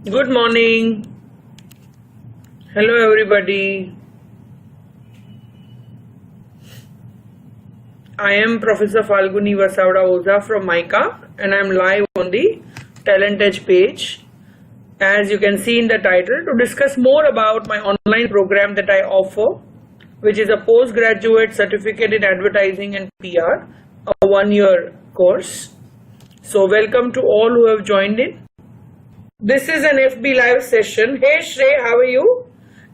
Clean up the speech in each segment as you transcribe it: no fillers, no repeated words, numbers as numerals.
Good morning. Hello, everybody. I am Professor Falguni Oza from MICA, and I am live on the Talent Edge page. As you can see in the title, to discuss more about my online program that I offer, which is a postgraduate certificate in advertising and PR, a one-year course. So welcome to all who have joined in. This is an FB live session. Hey Shrey, how are you?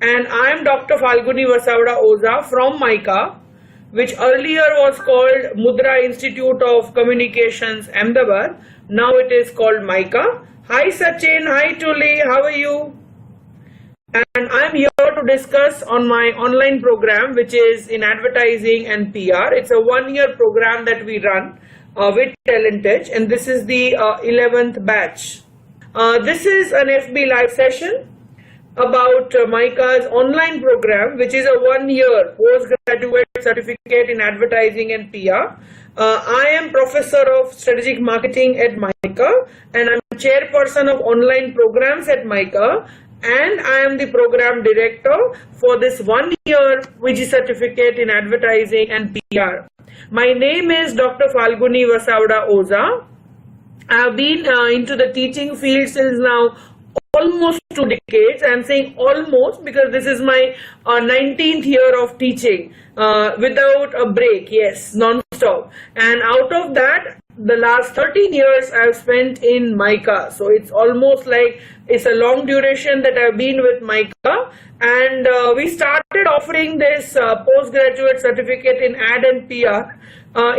And I am Dr. Falguni Oza from MICA, which earlier was called Mudra Institute of Communications, Ahmedabad. Now it is called MICA. Hi Sachin, hi Tuli, how are you? And I am here to discuss on my online program, which is in advertising and PR. It's a one-year program that we run with Talent Edge, and this is the 11th batch. This is an FB live session about MICA's online program, which is a one-year postgraduate certificate in advertising and PR. I am Professor of Strategic Marketing at MICA, and I'm Chairperson of Online Programs at MICA, and I am the Program Director for this one-year VG certificate in advertising and PR. My name is Dr. Falguni Oza. I have been into the teaching field since now almost 2 decades. I am saying almost because this is my 19th year of teaching without a break, yes, non-stop. And out of that, the last 13 years I have spent in MICA. So it's almost like it's a long duration that I've been with MICA. And we started offering this postgraduate certificate in ad and PR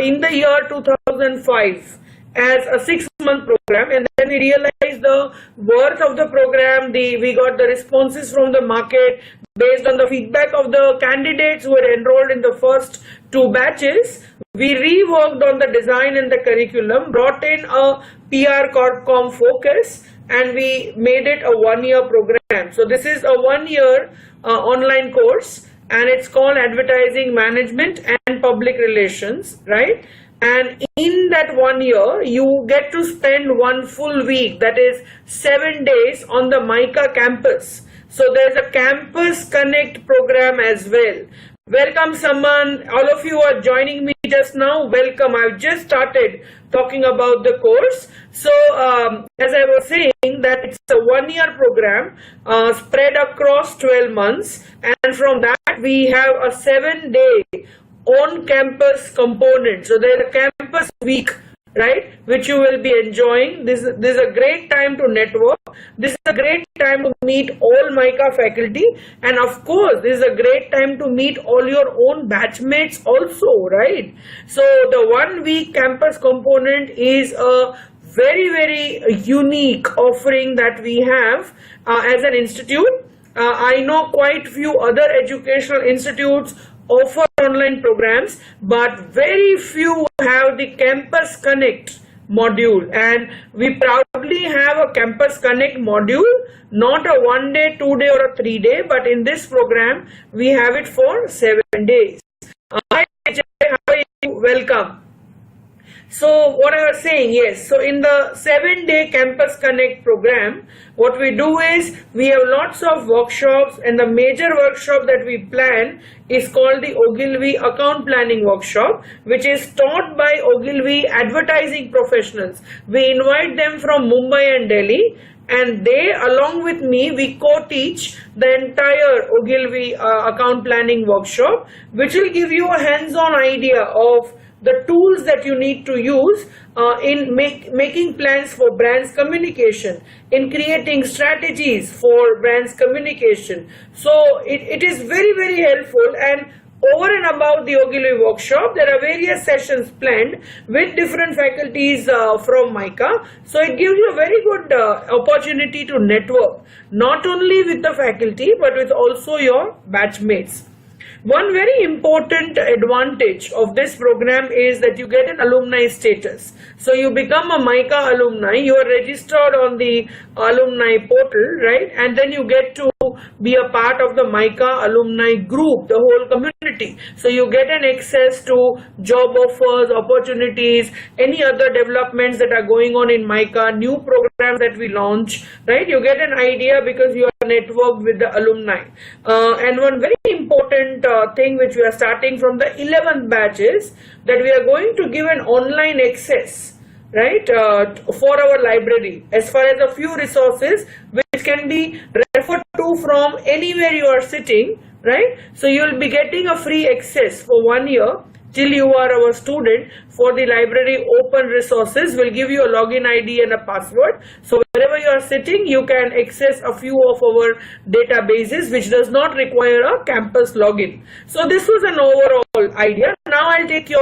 in the year 2005. As a 6-month program, and then we realized the worth of the program. We got the responses from the market based on the feedback of the candidates who were enrolled in the first 2 batches. We reworked on the design and the curriculum, brought in a PR Corp-Com focus, and we made it a one-year program. So this is a one-year online course, and it's called Advertising Management and Public Relations, right? And in that 1 year, you get to spend 1 full week, that is 7 days on the MICA campus. So there's a Campus Connect program as well. Welcome someone, all of you are joining me just now, welcome. I've just started talking about the course. So as I was saying, that it's a one-year program spread across 12 months. And from that, we have a 7-day on-campus component. So there is a campus week, right, which you will be enjoying. This is a great time to network. This is a great time to meet all MICA faculty, and of course this is a great time to meet all your own batchmates also, right? So the 1 week campus component is a very unique offering that we have as an institute. I know quite few other educational institutes offer online programs, but very few have the Campus Connect module, and we proudly have a Campus Connect module, not a 1 day, 2 day or a 3 day, but in this program we have it for 7 days. Hi Ajay, how are you? Welcome. So what I was saying, yes, so in the 7-day Campus Connect program, what we do is we have lots of workshops, and the major workshop that we plan is called the Ogilvy Account Planning Workshop, which is taught by Ogilvy advertising professionals. We invite them from Mumbai and Delhi, and they, along with me, we co-teach the entire Ogilvy account planning workshop, which will give you a hands-on idea of the tools that you need to use in making plans for brands communication, in creating strategies for brands communication. So it is very helpful, and over and above the Ogilvy workshop, there are various sessions planned with different faculties from MICA. So it gives you a very good opportunity to network, not only with the faculty, but with also your batchmates. One very important advantage of this program is that you get an alumni status. So you become a MICA alumni, you are registered on the alumni portal, right? And then you get to be a part of the MICA alumni group, the whole community. So you get an access to job offers, opportunities, any other developments that are going on in MICA, new programs that we launch, right? You get an idea because you are networked with the alumni. And one very important thing which we are starting from the 11th batch is that we are going to give an online access, right, for our library as far as a few resources which can be referred to from anywhere you are sitting, right? So you will be getting a free access for 1 year till you are our student for the library open resources. Will give you a login ID and a password. So wherever you are sitting, you can access a few of our databases which does not require a campus login. So this was an overall idea. Now I'll take your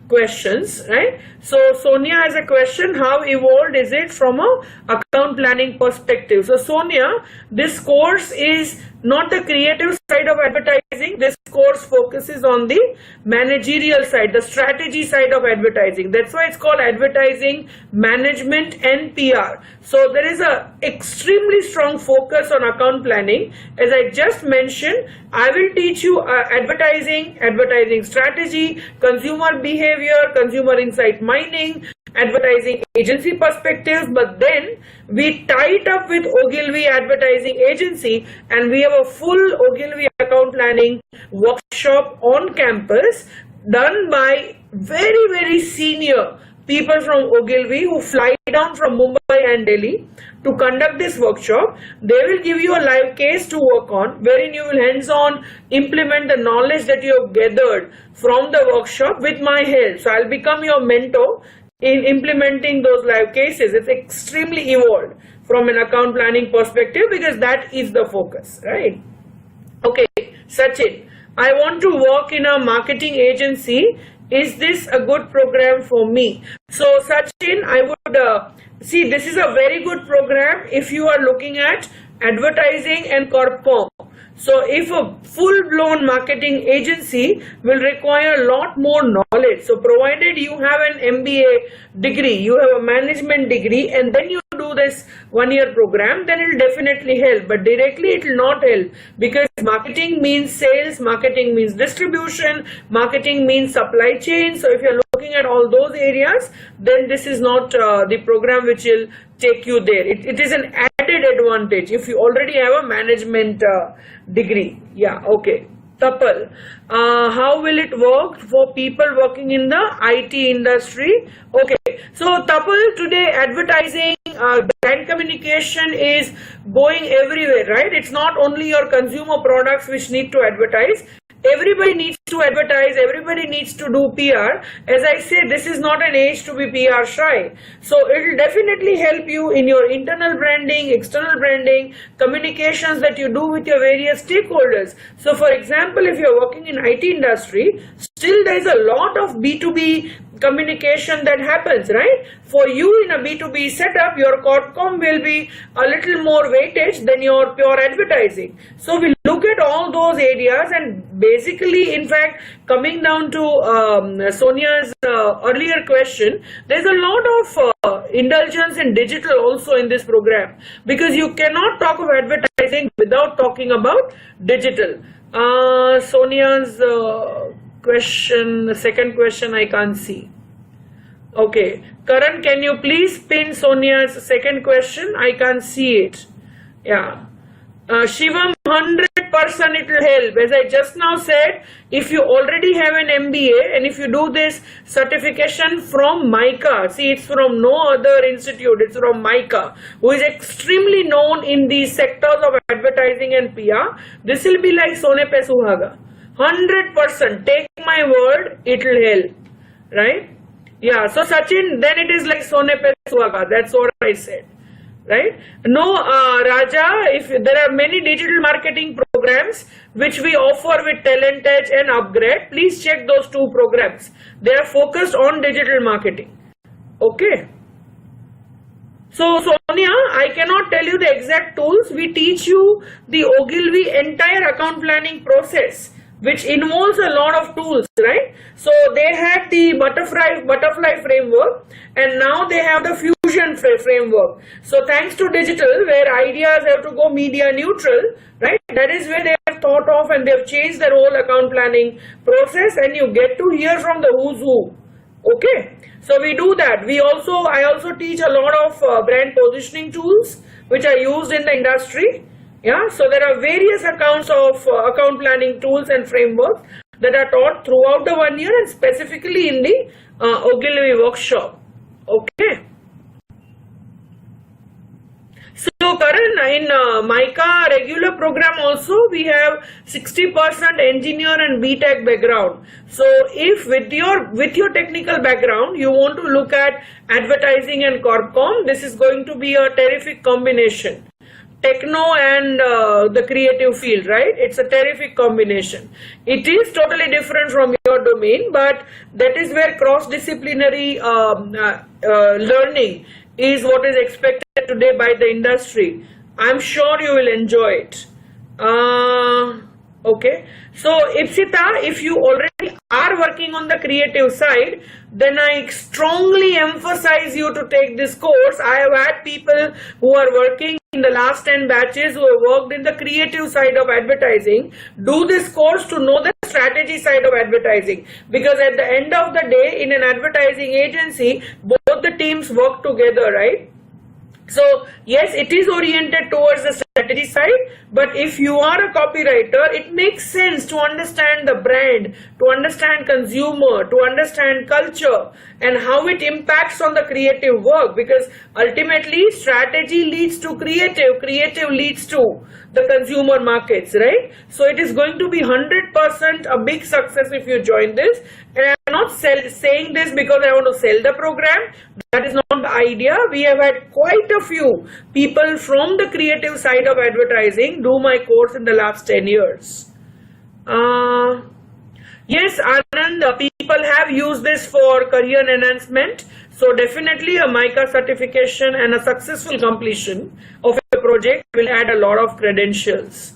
questions, right? So Sonia has a question: how evolved is it from a account planning perspective? So Sonia, this course is not the creative side of advertising. This course focuses on the managerial side, the strategy side of advertising. That's why it's called advertising management and PR. So there is a extremely strong focus on account planning. As I just mentioned, I will teach you advertising strategy, consumer behavior, consumer insight mining, advertising agency perspectives, but then we tie it up with Ogilvy advertising agency and we have a full Ogilvy account planning workshop on campus done by very senior people from Ogilvy who fly down from Mumbai and Delhi to conduct this workshop. They will give you a live case to work on, wherein you will hands-on implement the knowledge that you have gathered from the workshop with my help. So I'll become your mentor in implementing those live cases. It's extremely evolved from an account planning perspective because that is the focus, right? Okay, Sachin, I want to work in a marketing agency. Is this a good program for me? So Sachin, I would see this is a very good program if you are looking at advertising and corp comm. So if a full-blown marketing agency will require a lot more knowledge. So provided you have an MBA degree, you have a management degree, and then you do this 1 year program, then it will definitely help. But directly it will not help because marketing means sales, marketing means distribution, marketing means supply chain. So if you are looking at all those areas, then this is not the program which will take you there. It is an added advantage if you already have a management degree. Yeah, okay. Tapal, how will it work for people working in the IT industry? Okay, so Tapal, today advertising, brand communication is going everywhere, right? It's not only your consumer products which need to advertise. Everybody needs to advertise, everybody needs to do PR. As I say, this is not an age to be PR shy. So it will definitely help you in your internal branding, external branding, communications that you do with your various stakeholders. So for example, if you're working in IT industry, still there is a lot of B2B communication that happens, right? For you in a B2B setup, your corp comm will be a little more weightage than your pure advertising. So we look at all those areas, and basically, in fact, coming down to Sonia's earlier question, there's a lot of indulgence in digital also in this program, because you cannot talk of advertising without talking about digital. Sonia's question, the second question I can't see. Okay, Karan, can you please pin Sonia's second question? I can't see it. Yeah. Shivam, 100% it will help. As I just now said, if you already have an MBA and if you do this certification from MICA, see, it's from no other institute, it's from MICA, who is extremely known in the sectors of advertising and PR, this will be like Sone Pe Suhaga. 100%, take my word, it will help, right? Yeah, so Sachin, then it is like Sone Pe Suhaga, that's what I said. Right? No, Raja, if there are many digital marketing programs which we offer with Talent Edge and Upgrade, please check those two programs. They are focused on digital marketing. Okay. So Sonia, I cannot tell you the exact tools. We teach you the Ogilvy entire account planning process, which involves a lot of tools, right? So they had the butterfly framework, and now they have the fusion inclusion framework. So thanks to digital, where ideas have to go media neutral, right? That is where they have thought of, and they have changed their whole account planning process, and you get to hear from the who's who. Okay, so we do that. I also teach a lot of brand positioning tools which are used in the industry. Yeah, so there are various accounts of account planning tools and frameworks that are taught throughout the 1 year, and specifically in the Ogilvy workshop. Okay. So Karan, in MICA regular program also we have 60% engineer and BTech background. So if with your technical background you want to look at advertising and corpcom, this is going to be a terrific combination. Techno and the creative field, right? It's a terrific combination. It is totally different from your domain, but that is where cross-disciplinary learning is what is expected today by the industry. I'm sure you will enjoy it. Okay, so Ipsita, if you already are working on the creative side, then I strongly emphasize you to take this course. I have had people who are working in the last 10 batches who have worked in the creative side of advertising. Do this course to know the strategy side of advertising, because at the end of the day, in an advertising agency, both the teams work together, right? So yes, it is oriented towards the strategy side, but if you are a copywriter, it makes sense to understand the brand, to understand consumer, to understand culture and how it impacts on the creative work, because ultimately strategy leads to creative, creative leads to the consumer markets, right? So it is going to be 100% a big success if you join this. And I am not saying this because I want to sell the program. That is not the idea. We have had quite a few people from the creative side of advertising do my course in the last 10 years. Yes, Anand, people have used this for career enhancement. So definitely a MICA certification and a successful completion of a project will add a lot of credentials.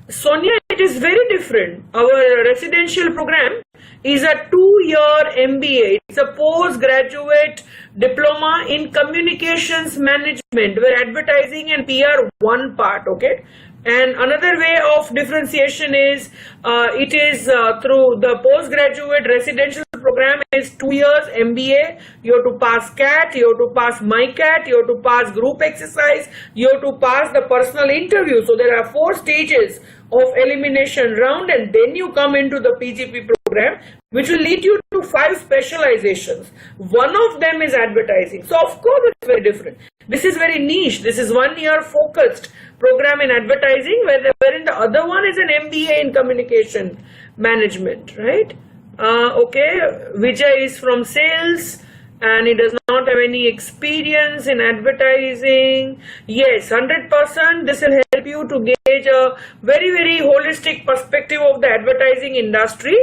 Sonia, it is very different. Our residential program is a 2-year MBA. It's a postgraduate diploma in communications management, where advertising and PR one part, okay? And another way of differentiation is it is through the postgraduate residential program is 2 years MBA. You have to pass CAT, you have to pass MICAT, you have to pass group exercise, you have to pass the personal interview. So there are 4 stages of elimination round, and then you come into the PGP program, which will lead you to 5 specializations. One of them is advertising. So of course it's very different. This is very niche. This is 1 year focused program in advertising, wherein the other one is an MBA in communication management, right? Okay, Vijay is from sales and he does not have any experience in advertising. Yes, 100%. This will help you to gauge a very, very holistic perspective of the advertising industry,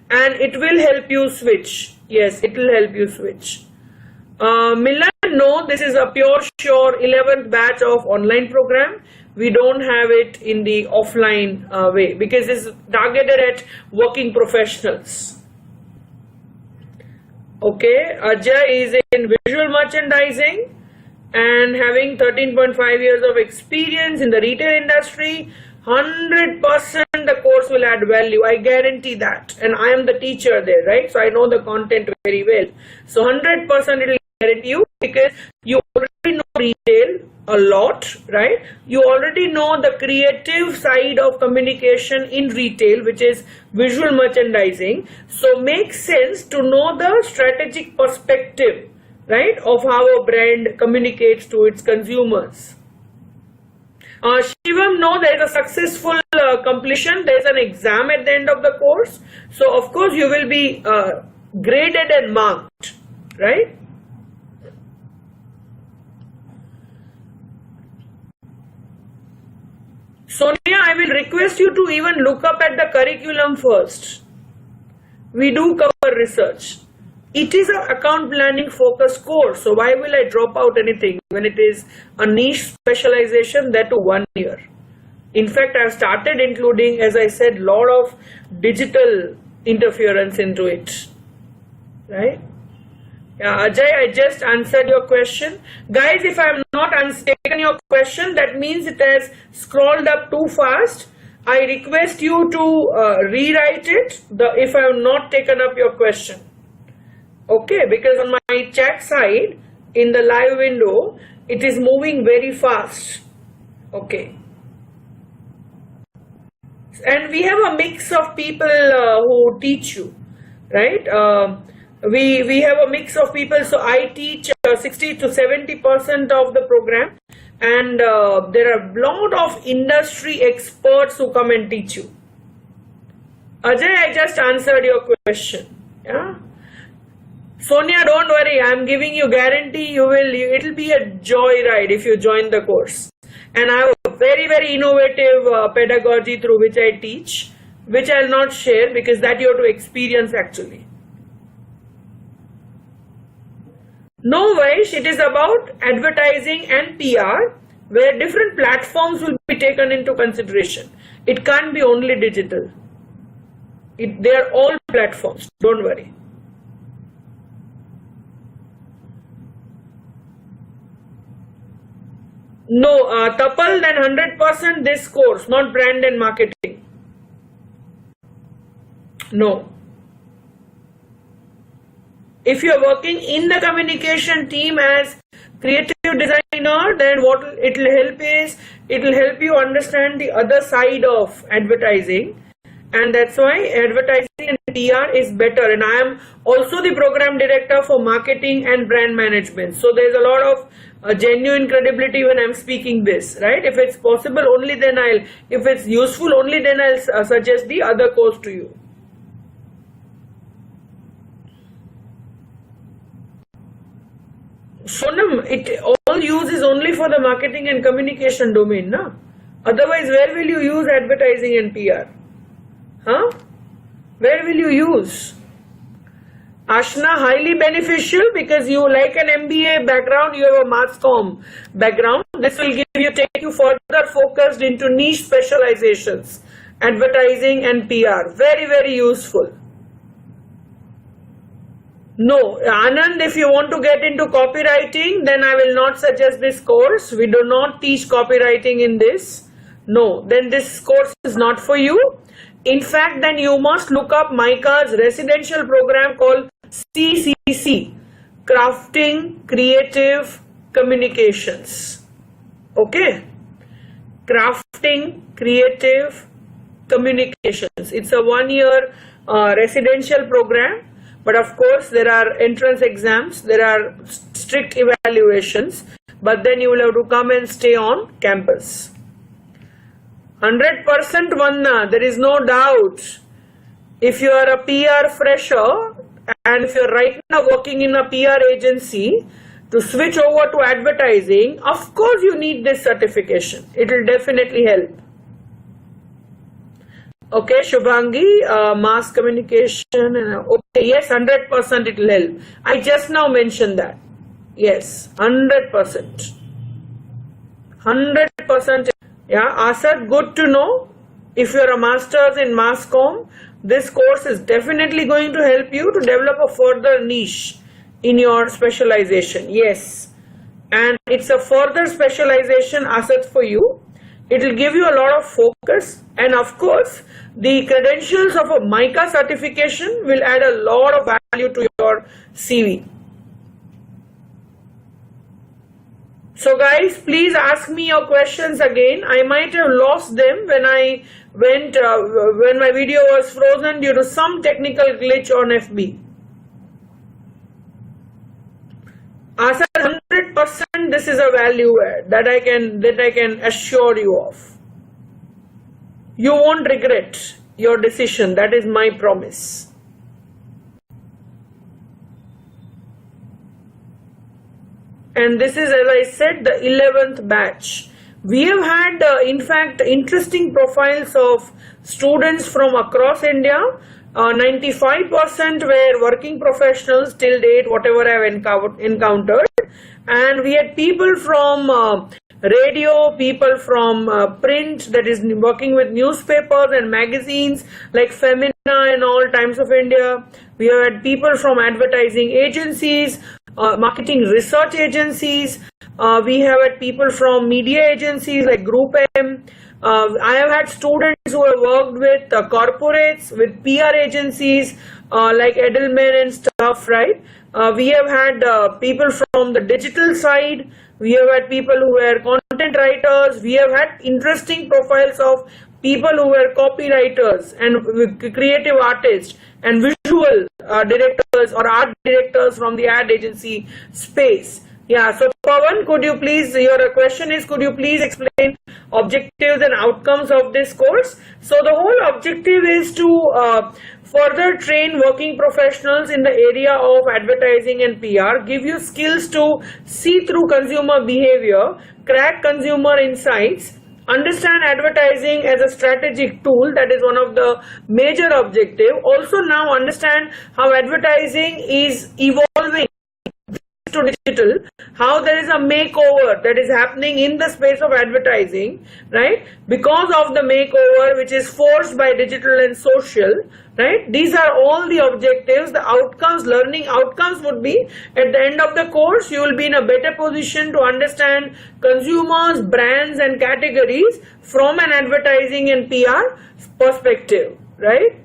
and it will help you switch. Yes, it will help you switch. Milan, no, this is a pure sure 11th batch of online program. We don't have it in the offline way, because it's targeted at working professionals. Okay, Ajay is in visual merchandising and having 13.5 years of experience in the retail industry. 100% the course will add value. I guarantee that. And I am the teacher there, right? So I know the content very well. So 100% it will guarantee you, because you already know retail a lot, right? You already know the creative side of communication in retail, which is visual merchandising. So makes sense to know the strategic perspective, right, of how a brand communicates to its consumers. Shivam, no, there is a successful completion. There is an exam at the end of the course. So of course you will be graded and marked, right? Sonia, I will request you to even look up at the curriculum first. We do cover research. It is an account planning focused course. So why will I drop out anything when it is a niche specialization, that to 1 year? In fact, I have started including, as I said, lot of digital interference into it, right? Yeah, Ajay, I just answered your question. Guys, if I have not taken your question, that means it has scrolled up too fast. I request you to rewrite it if I have not taken up your question. Okay, because on my chat side, in the live window, it is moving very fast. Okay. And we have a mix of people who teach you, right? We have a mix of people. So I teach 60 to 70% of the program, and there are a lot of industry experts who come and teach you. Ajay, I just answered your question. Yeah. Sonia, don't worry. I'm giving you guarantee it'll be a joyride if you join the course. And I have a very, very innovative pedagogy through which I teach, which I'll not share because that you have to experience actually. No, Vaish, it is about advertising and PR, where different platforms will be taken into consideration. It can't be only digital. They are all platforms, don't worry. No, Tapal, then 100% this course, not brand and marketing. No. If you are working in the communication team as creative designer, then what it will help is, it will help you understand the other side of advertising, and that's why advertising and PR is better. And I am also the program director for marketing and brand management. So there's a lot of genuine credibility when I'm speaking this, right? If it's possible, only then if it's useful, only then I'll suggest the other course to you. Sonam, all use is only for the marketing and communication domain, na? Otherwise, where will you use advertising and PR? Huh? Where will you use? Ashna, highly beneficial because you like an MBA background, you have a mass comm background. This will take you further focused into niche specializations, advertising and PR. Very, very useful. No, Anand, if you want to get into copywriting, then I will not suggest this course. We do not teach copywriting in this. No, then this course is not for you. In fact, then you must look up MICA's residential program called CCC, Crafting Creative Communications. Okay? Crafting Creative Communications. It's a 1-year residential program. But of course, there are entrance exams, there are strict evaluations, but then you will have to come and stay on campus. 100% Vanna, there is no doubt. If you are a PR fresher and if you are right now working in a PR agency, to switch over to advertising, of course you need this certification. It will definitely help. Okay, Shubhangi, mass communication. Okay, yes, 100% it will help. I just now mentioned that. Yes, 100%. 100%. Yeah, Asad, good to know. If you are a master's in mass comm, this course is definitely going to help you to develop a further niche in your specialization. Yes, and it's a further specialization asset for you. It will give you a lot of focus, and of course the credentials of a MICA certification will add a lot of value to your CV. So guys, please ask me your questions again. I might have lost them when when my video was frozen due to some technical glitch on FB. As 100%, this is a value add that I can assure you of. You won't regret your decision. That is my promise. And this is, as I said, the 11th batch. We have had, in fact, interesting profiles of students from across India. 95% were working professionals till date, whatever I have encountered. And we had people from radio, people from print, that is working with newspapers and magazines like Femina and all, Times of India. We have had people from advertising agencies marketing research agencies. We have had people from media agencies like Group M. I have had students who have worked with corporates, with PR agencies like Edelman and stuff, right? We have had people from the digital side. We have had people who were content writers. We have had interesting profiles of people who were copywriters and creative artists and visual directors or art directors from the ad agency space. Yeah, so Pawan, could you please, your question is, could you please explain objectives and outcomes of this course? So the whole objective is to further train working professionals in the area of advertising and PR, give you skills to see through consumer behavior, crack consumer insights, understand advertising as a strategic tool. That is one of the major objective. Also now understand how advertising is evolving to digital, how there is a makeover that is happening in the space of advertising, right? Because of the makeover which is forced by digital and social, right? These are all the objectives. The outcomes, learning outcomes would be at the end of the course, you will be in a better position to understand consumers, brands and categories from an advertising and PR perspective, right?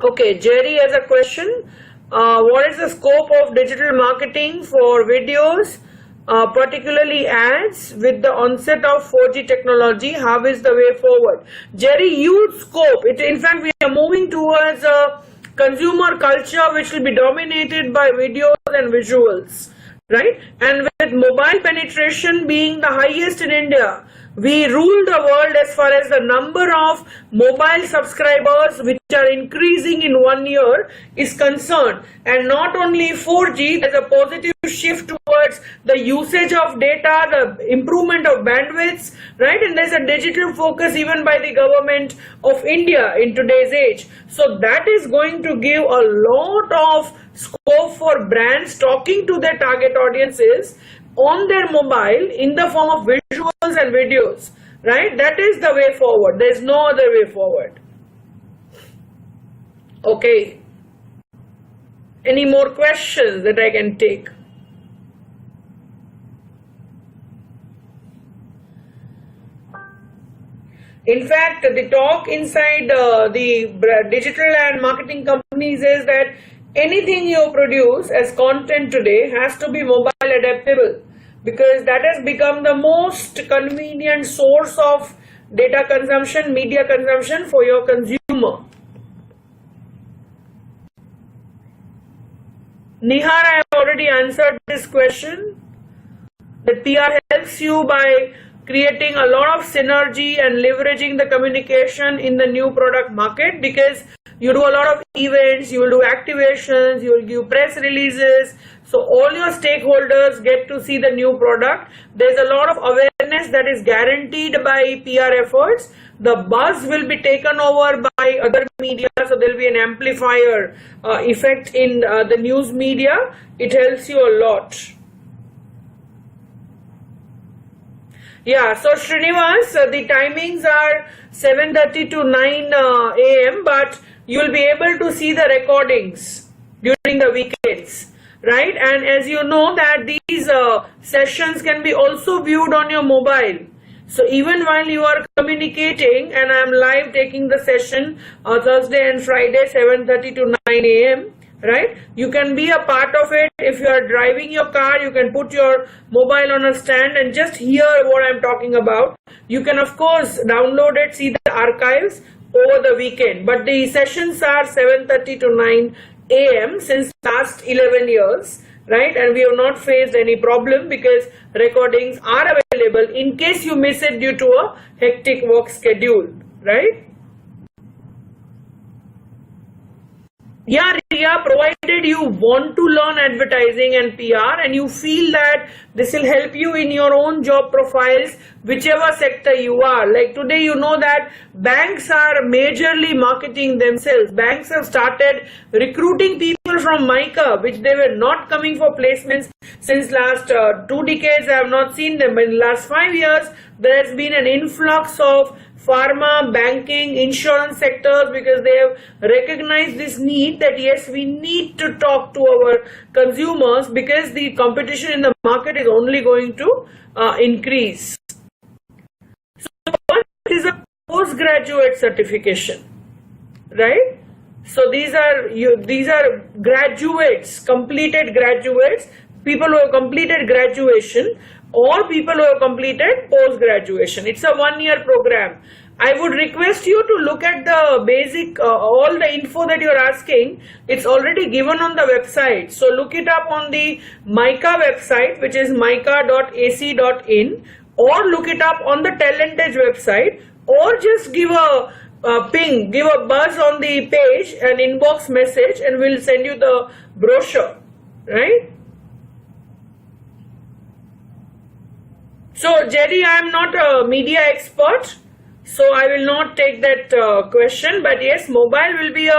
Okay, Jerry has a question. What is the scope of digital marketing for videos, particularly ads, with the onset of 4G technology? How is the way forward? Jerry, huge scope. In fact, we are moving towards a consumer culture which will be dominated by videos and visuals, right? And with mobile penetration being the highest in India, we rule the world as far as the number of mobile subscribers which are increasing in 1 year is concerned. And not only 4G, there's a positive shift towards the usage of data, the improvement of bandwidths, right? And there's a digital focus even by the government of India in today's age. So that is going to give a lot of scope for brands talking to their target audiences on their mobile in the form of visuals and videos, right? That is the way forward. There is no other way forward. Okay. Any more questions that I can take? In fact, the talk inside the digital and marketing companies is that anything you produce as content today has to be mobile adaptable, because that has become the most convenient source of data consumption, media consumption for your consumer. Nihar, I have already answered this question. That PR helps you by creating a lot of synergy and leveraging the communication in the new product market, because you do a lot of events, you will do activations, you will give press releases. So all your stakeholders get to see the new product. There's a lot of awareness that is guaranteed by PR efforts. The buzz will be taken over by other media. So there will be an amplifier effect in the news media. It helps you a lot. Yeah, so Srinivas, the timings are 7:30 to 9 a.m. but you will be able to see the recordings during the weekends, right? And as you know that these sessions can be also viewed on your mobile. So even while you are communicating, and I am live taking the session Thursday and Friday 7:30 to 9 a.m. right? You can be a part of it. If you are driving your car, you can put your mobile on a stand and just hear what I'm talking about. You can of course download it, see the archives over the weekend. But the sessions are 7:30 to 9 a.m. since last 11 years, right? And we have not faced any problem because recordings are available in case you miss it due to a hectic work schedule, right? Yeah, Riya, provided you want to learn advertising and PR and you feel that this will help you in your own job profiles, whichever sector you are. Like today, you know that banks are majorly marketing themselves. Banks have started recruiting people people from MICA, which they were not coming for placements since last 2 decades. I have not seen them. In the last 5 years, there has been an influx of pharma, banking, insurance sectors, because they have recognized this need that yes, we need to talk to our consumers because the competition in the market is only going to increase. So one is a postgraduate certification, right? So these are graduates, completed graduates, people who have completed graduation, or people who have completed post-graduation. It's a 1-year program. I would request you to look at the basic, all the info that you're asking. It's already given on the website. So look it up on the MICA website, which is mica.ac.in, or look it up on the Talentage website, or just give a ping, give a buzz on the page, an inbox message, and we'll send you the brochure, right? So Jerry, I am not a media expert, so I will not take that question, but yes, mobile will be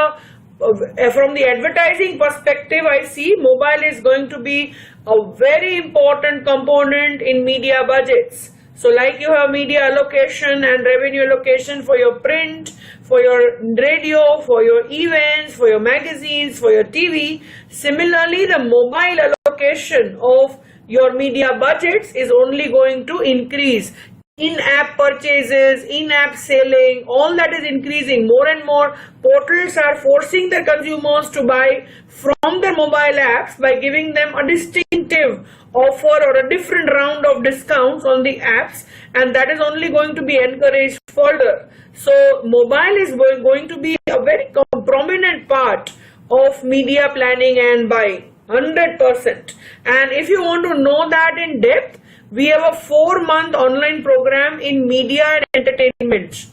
from the advertising perspective, I see mobile is going to be a very important component in media budgets. So like you have media allocation and revenue allocation for your print, for your radio, for your events, for your magazines, for your TV. Similarly, the mobile allocation of your media budgets is only going to increase. In-app purchases, in-app selling, all that is increasing. More and more portals are forcing their consumers to buy from their mobile apps by giving them a distinctive offer or a different round of discounts on the apps, and that is only going to be encouraged further. So mobile is going to be a very prominent part of media planning and buying, 100%. And if you want to know that in depth, we have a 4-month online program in media and entertainment,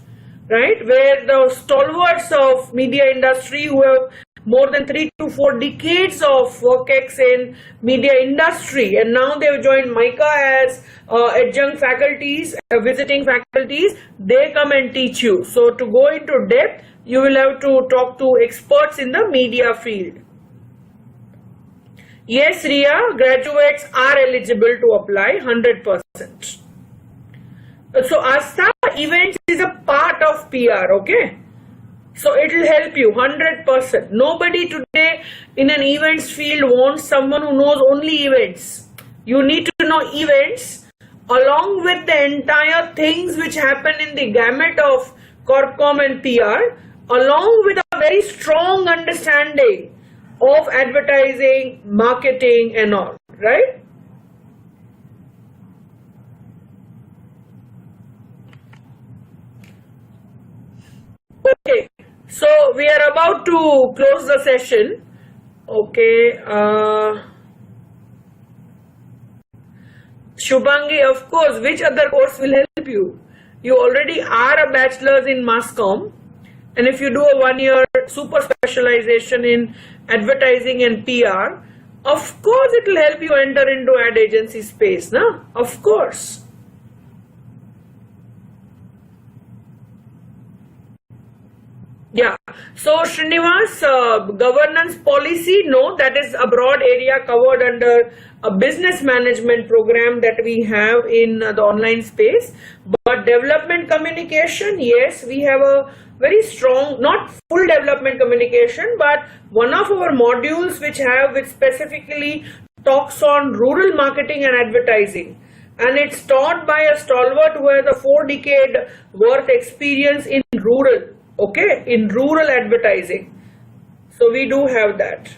right? Where the stalwarts of media industry who have more than 3 to 4 decades of work-ex in media industry, and now they have joined MICA as adjunct faculties, visiting faculties, they come and teach you. So to go into depth, you will have to talk to experts in the media field. Yes, Ria, graduates are eligible to apply 100%. So Asta, events is a part of PR, okay? So it will help you 100%. Nobody today in an events field wants someone who knows only events. You need to know events along with the entire things which happen in the gamut of Corpcom and PR, along with a very strong understanding of advertising, marketing and all, right? Okay, so we are about to close the session. Okay, Shubhangi, of course, which other course will help you? You already are a bachelor's in mass comm, and if you do a 1-year super specialization in advertising and PR, of course it will help you enter into ad agency space, na? Of course. Yeah, so Srinivas, governance policy, no, that is a broad area covered under a business management program that we have in the online space. But development communication, yes, we have a very strong, not full development communication, but one of our modules which specifically talks on rural marketing and advertising. And it's taught by a stalwart who has a 4-decade worth experience in rural. Okay, in rural advertising. So we do have that.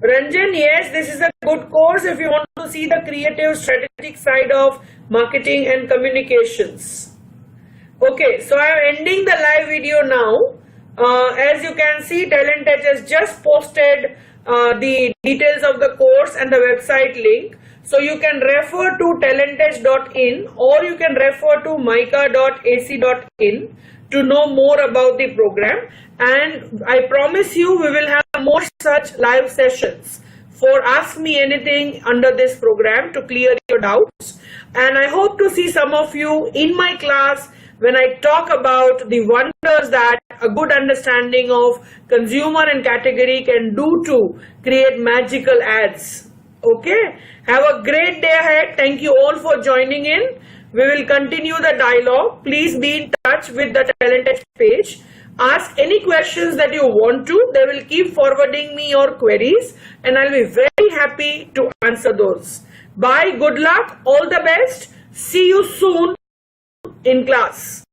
Ranjan, yes, this is a good course if you want to see the creative strategic side of marketing and communications. Okay, so I am ending the live video now. As you can see, Talentage has just posted the details of the course and the website link. So you can refer to talentage.in or you can refer to mica.ac.in to know more about the program. And I promise you we will have more such live sessions for Ask Me Anything under this program to clear your doubts. And I hope to see some of you in my class when I talk about the wonders that a good understanding of consumer and category can do to create magical ads. Okay, have a great day ahead. Thank you all for joining in. We will continue the dialogue. Please be in touch with the Talent Edge page. Ask any questions that you want to. They will keep forwarding me your queries and I'll be very happy to answer those. Bye. Good luck. All the best. See you soon in class.